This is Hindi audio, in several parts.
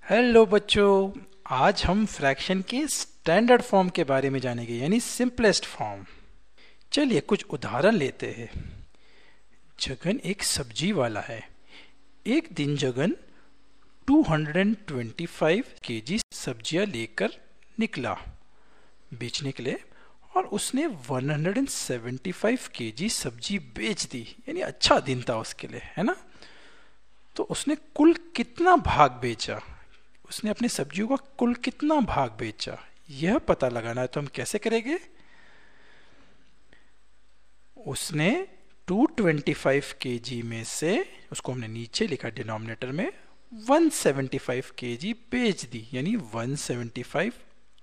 हेलो बच्चों, आज हम फ्रैक्शन के स्टैंडर्ड फॉर्म के बारे में जानेंगे, यानी सिंपलेस्ट फॉर्म। चलिए कुछ उदाहरण लेते हैं। जगन एक सब्जी वाला है। एक दिन जगन 225 केजी सब्जियां लेकर निकला बेचने के लिए, और उसने 175 केजी सब्जी बेच दी, यानी अच्छा दिन था उसके लिए, है ना। तो उसने कुल कितना भाग बेचा, उसने अपनी सब्जियों का कुल कितना भाग बेचा, यह पता लगाना है। तो हम कैसे करेंगे? उसने 225 केजी में से, उसको हमने नीचे लिखा डिनोमिनेटर में, 175 केजी बेच दी, यानी 175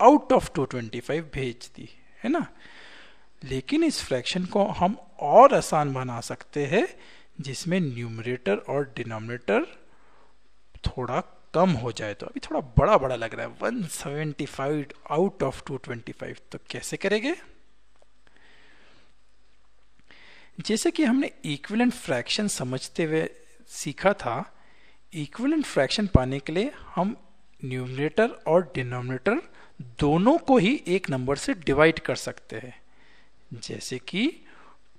आउट ऑफ 225 भेज दी, है ना। लेकिन इस फ्रैक्शन को हम और आसान बना सकते हैं, जिसमें न्यूमरेटर और डिनोमिनेटर थोड़ा कम हो जाए। तो अभी थोड़ा बड़ा बड़ा लग रहा है, 175 आउट ऑफ 225। तो कैसे करेंगे? जैसे कि हमने इक्विवेलेंट फ्रैक्शन समझते हुए सीखा था, इक्विवेलेंट फ्रैक्शन पाने के लिए हम न्यूमरेटर और डिनोमिनेटर दोनों को ही एक नंबर से डिवाइड कर सकते हैं। जैसे कि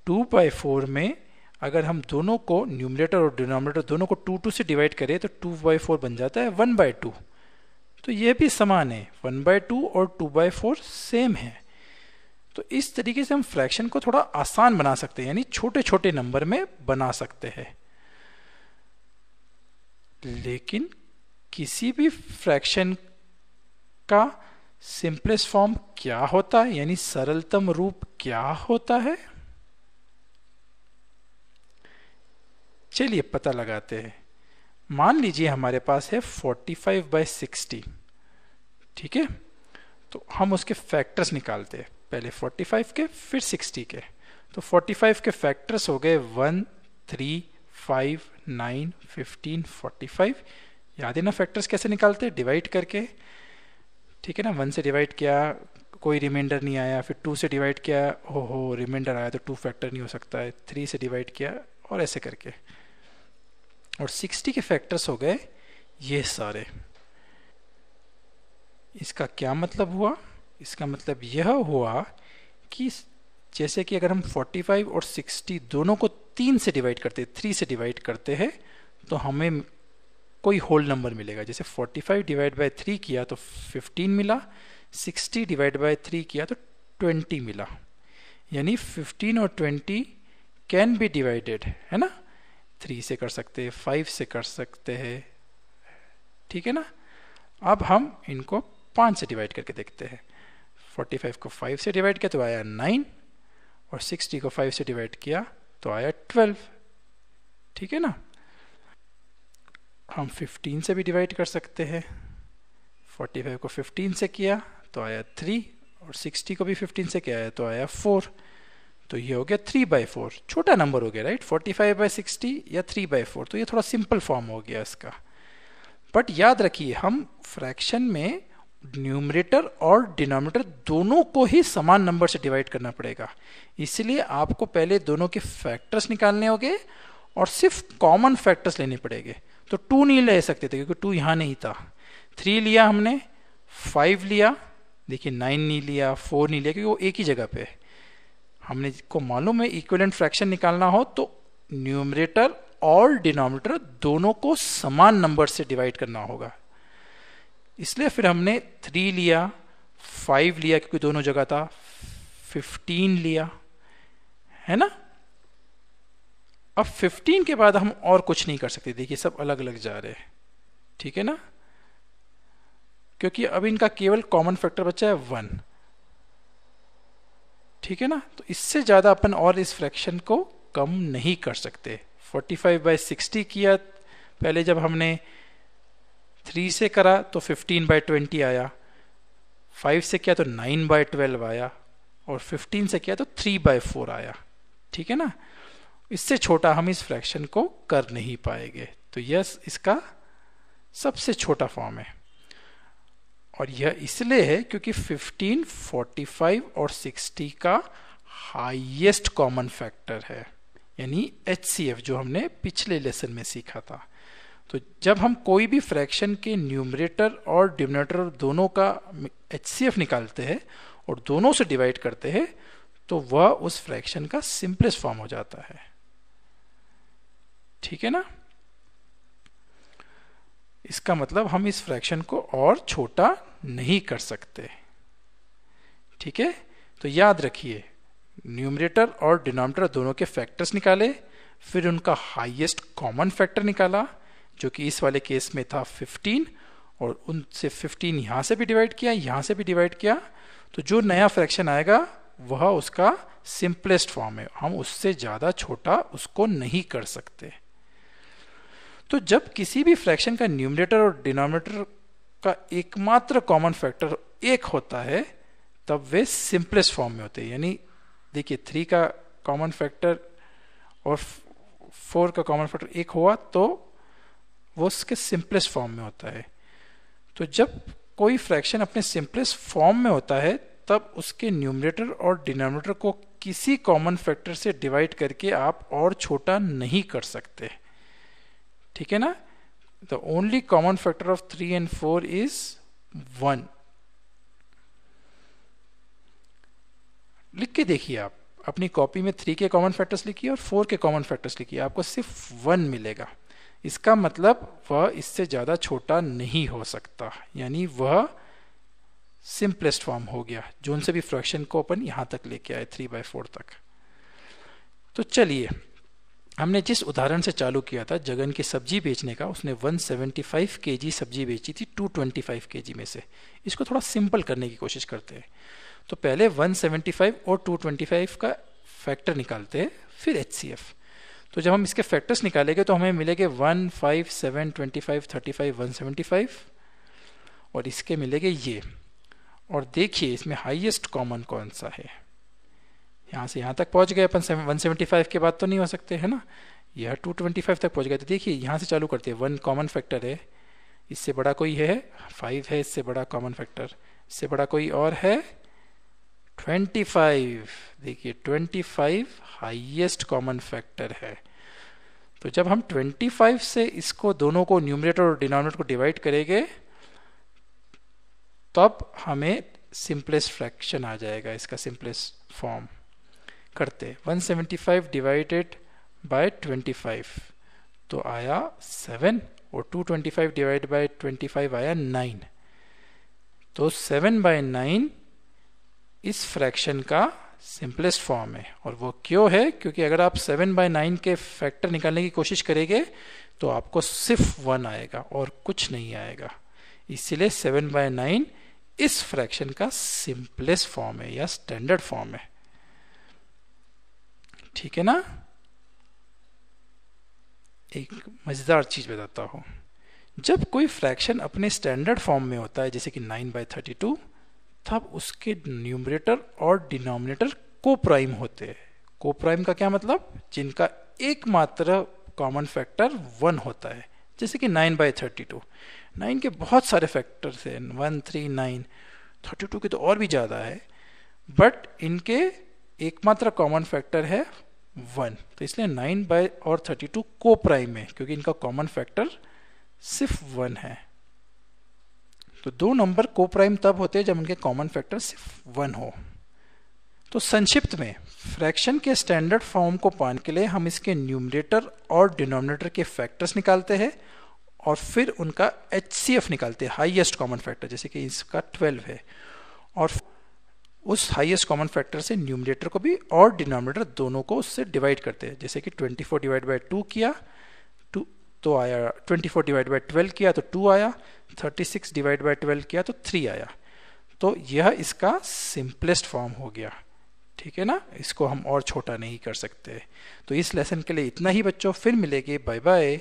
2/4 में अगर हम दोनों को, न्यूमरेटर और डिनोमिनेटर दोनों को 2 से डिवाइड करें तो 2/4 बन जाता है 1/2। तो ये भी समान है, 1/2 और 2/4 सेम है। तो इस तरीके से हम फ्रैक्शन को थोड़ा आसान बना सकते हैं, यानी छोटे छोटे नंबर में बना सकते हैं। लेकिन किसी भी फ्रैक्शन का सिंपलेस्ट फॉर्म क्या होता है, यानी सरलतम रूप क्या होता है? चलिए पता लगाते हैं। मान लीजिए हमारे पास है 45/60, ठीक है। तो हम उसके फैक्टर्स निकालते हैं, पहले 45 के फिर 60 के। तो 45 के फैक्टर्स हो गए 1, 3, 5, 9, 15, 45। याद है ना फैक्टर्स कैसे निकालते हैं? डिवाइड करके, ठीक है ना। 1 से डिवाइड किया, कोई रिमाइंडर नहीं आया, फिर 2 से डिवाइड किया, हो रिमाइंडर आया तो 2 फैक्टर नहीं हो सकता है, 3 से डिवाइड किया, और ऐसे करके। और 60 के फैक्टर्स हो गए ये सारे। इसका क्या मतलब हुआ? इसका मतलब यह हुआ कि जैसे कि अगर हम 45 और 60 दोनों को 3 से डिवाइड करते, 3 से डिवाइड करते हैं, तो हमें कोई होल नंबर मिलेगा। जैसे 45 डिवाइड बाय 3 किया तो 15 मिला, 60 डिवाइड बाय 3 किया तो 20 मिला। यानी 15 और 20 कैन बी डिवाइडेड, है ना। 3 से कर सकते हैं, 5 से कर सकते हैं, ठीक है ना। अब हम इनको 5 से डिवाइड करके देखते हैं। 45 को 5 से डिवाइड किया तो आया 9, और 60 को 5 से डिवाइड किया तो आया 12, ठीक है ना। हम 15 से भी डिवाइड कर सकते हैं। 45 को 15 से किया तो आया 3, और 60 को भी 15 से किया तो आया 4। तो ये हो गया 3/4, छोटा नंबर हो गया, राइट। 45/60 या 3/4, तो ये थोड़ा सिंपल फॉर्म हो गया इसका। बट याद रखिए, हम फ्रैक्शन में न्यूमरेटर और डिनोमिनेटर दोनों को ही समान नंबर से डिवाइड करना पड़ेगा। इसलिए आपको पहले दोनों के फैक्टर्स निकालने होंगे और सिर्फ कॉमन फैक्टर्स लेने पड़ेंगे। तो 2 नहीं ले सकते थे, क्योंकि 2 यहाँ नहीं था। 3 लिया हमने, 5 लिया, देखिए 9 नहीं लिया, 4 नहीं लिया, क्योंकि वो एक ही जगह पे है। हमने को मालूम है इक्विवेलेंट फ्रैक्शन निकालना हो तो न्यूमरेटर और डिनोमिनेटर दोनों को समान नंबर से डिवाइड करना होगा। इसलिए फिर हमने 3 लिया, 5 लिया, क्योंकि दोनों जगह था, 15 लिया, है ना। अब 15 के बाद हम और कुछ नहीं कर सकते, देखिए सब अलग अलग जा रहे हैं, ठीक है ना, क्योंकि अब इनका केवल कॉमन फैक्टर बचा है 1, ठीक है ना। तो इससे ज्यादा अपन और इस फ्रैक्शन को कम नहीं कर सकते। 45/60 किया पहले, जब हमने 3 से करा तो 15/20 आया, 5 से किया तो 9/12 आया, और 15 से किया तो 3/4 आया, ठीक है ना। इससे छोटा हम इस फ्रैक्शन को कर नहीं पाएंगे। तो यह इसका सबसे छोटा फॉर्म है, और यह इसलिए है क्योंकि 15, 45 और 60 का हाईएस्ट कॉमन फैक्टर है, यानी HCF, जो हमने पिछले लेसन में सीखा था। तो जब हम कोई भी फ्रैक्शन के न्यूमरेटर और डिनोमिनेटर दोनों का HCF निकालते हैं और दोनों से डिवाइड करते हैं तो वह उस फ्रैक्शन का सिंपलेस्ट फॉर्म हो जाता है। ठीक है ना? इसका मतलब हम इस फ्रैक्शन को और छोटा नहीं कर सकते। ठीक है, तो याद रखिए, न्यूमरेटर और डिनोमिनेटर दोनों के फैक्टर्स निकाले, फिर उनका हाईएस्ट कॉमन फैक्टर निकाला जो कि इस वाले केस में था 15, और उनसे 15 यहां से भी डिवाइड किया, यहां से भी डिवाइड किया, तो जो नया फ्रैक्शन आएगा वह उसका सिंपलेस्ट फॉर्म है। हम उससे ज्यादा छोटा उसको नहीं कर सकते। तो जब किसी भी फ्रैक्शन का न्यूमरेटर और डिनोमिनेटर का एकमात्र कॉमन फैक्टर 1 होता है तब वे सिंपलेस्ट फॉर्म में होते हैं। यानी देखिए 3 का कॉमन फैक्टर और 4 का कॉमन फैक्टर 1 हुआ तो वो उसके सिंपलेस्ट फॉर्म में होता है। तो जब कोई फ्रैक्शन अपने सिंपलेस्ट फॉर्म में होता है तब उसके न्यूमरेटर और डिनोमिनेटर को किसी कॉमन फैक्टर से डिवाइड करके आप और छोटा नहीं कर सकते। ठीक है ना? The only common factor of 3 and 4 is 1। लिख के देखिए, आप अपनी कॉपी में 3 के कॉमन फैक्टर्स लिखिए और 4 के कॉमन फैक्टर्स लिखिए, आपको सिर्फ 1 मिलेगा। इसका मतलब वह इससे ज्यादा छोटा नहीं हो सकता, यानी वह सिंपलेस्ट फॉर्म हो गया। जोन से भी फ्रैक्शन को अपन यहां तक लेके आए 3/4 तक। तो चलिए, हमने जिस उदाहरण से चालू किया था जगन की सब्जी बेचने का, उसने 175 kg सब्जी बेची थी 225 kg में से। इसको थोड़ा सिंपल करने की कोशिश करते हैं। तो पहले 175 और 225 का फैक्टर निकालते हैं, फिर HCF। तो जब हम इसके फैक्टर्स निकालेंगे तो हमें मिलेंगे 1, 5, 7, 25, 35, 175, और इसके मिलेंगे ये। और देखिए इसमें हाईएस्ट कॉमन कौन सा है। यहां से यहां तक पहुंच गए अपन, 175 के बाद तो नहीं हो सकते, है ना? यह 225 तक पहुंच गए। तो देखिए यहां से चालू करते हैं। 1 कॉमन फैक्टर है, इससे बड़ा कोई है 5 है, इससे बड़ा कॉमन फैक्टर, इससे बड़ा कोई और है 25। देखिए 25 हाईएस्ट कॉमन फैक्टर है। तो जब हम 25 से इसको दोनों को न्यूमरेटर और डिनोमिनेटर को डिवाइड करेंगे तब हमें सिंपलेस्ट फ्रैक्शन आ जाएगा, इसका सिंपलेस्ट फॉर्म। करते 175 डिवाइडेड बाय 25 तो आया 7, और 225 डिवाइड बाय 25 आया 9। तो 7/9 इस फ्रैक्शन का सिंपलेस्ट फॉर्म है। और वो क्यों है? क्योंकि अगर आप 7/9 के फैक्टर निकालने की कोशिश करेंगे तो आपको सिर्फ 1 आएगा और कुछ नहीं आएगा। इसीलिए 7/9 इस फ्रैक्शन का सिंपलेस्ट फॉर्म है या स्टैंडर्ड फॉर्म है। ठीक है ना? एक मजेदार चीज बताता हूं। जब कोई फ्रैक्शन अपने स्टैंडर्ड फॉर्म में होता है जैसे कि 9/32, तब उसके न्यूमरेटर और डिनोमिनेटर कोप्राइम होते हैं। कोप्राइम का क्या मतलब? जिनका एकमात्र कॉमन फैक्टर 1 होता है। जैसे कि 9/32, 9 के बहुत सारे फैक्टर्स हैं, 1, 3, 9, 32 के तो और भी ज्यादा है, बट इनके एकमात्र कॉमन फैक्टर है 1। तो इसलिए 9/32 कोप्राइम है क्योंकि इनका कॉमन फैक्टर सिर्फ 1 है। तो दो नंबर कोप्राइम तब होते हैं जब उनके कॉमन फैक्टर सिर्फ 1 हो। तो संक्षिप्त में फ्रैक्शन के स्टैंडर्ड फॉर्म को पाने के लिए हम इसके न्यूमरेटर और डिनोमिनेटर के फैक्टर्स निकालते हैं और फिर उनका HCF निकालते हैं, हाईएस्ट कॉमन फैक्टर, जैसे कि इसका 12 है, और उस हाईएस्ट कॉमन फैक्टर से न्यूमरेटर को भी और डिनोमिनेटर दोनों को उससे डिवाइड करते हैं। जैसे कि 24 डिवाइड बाय 2 किया तो आया, 24 डिवाइड बाय 12 किया तो 2 आया, 36 डिवाइड बाय 12 किया तो 3 आया। तो यह इसका सिंपलेस्ट फॉर्म हो गया। ठीक है ना? इसको हम और छोटा नहीं कर सकते। तो इस लेसन के लिए इतना ही बच्चों, फिर मिलेंगे, बाय बाय।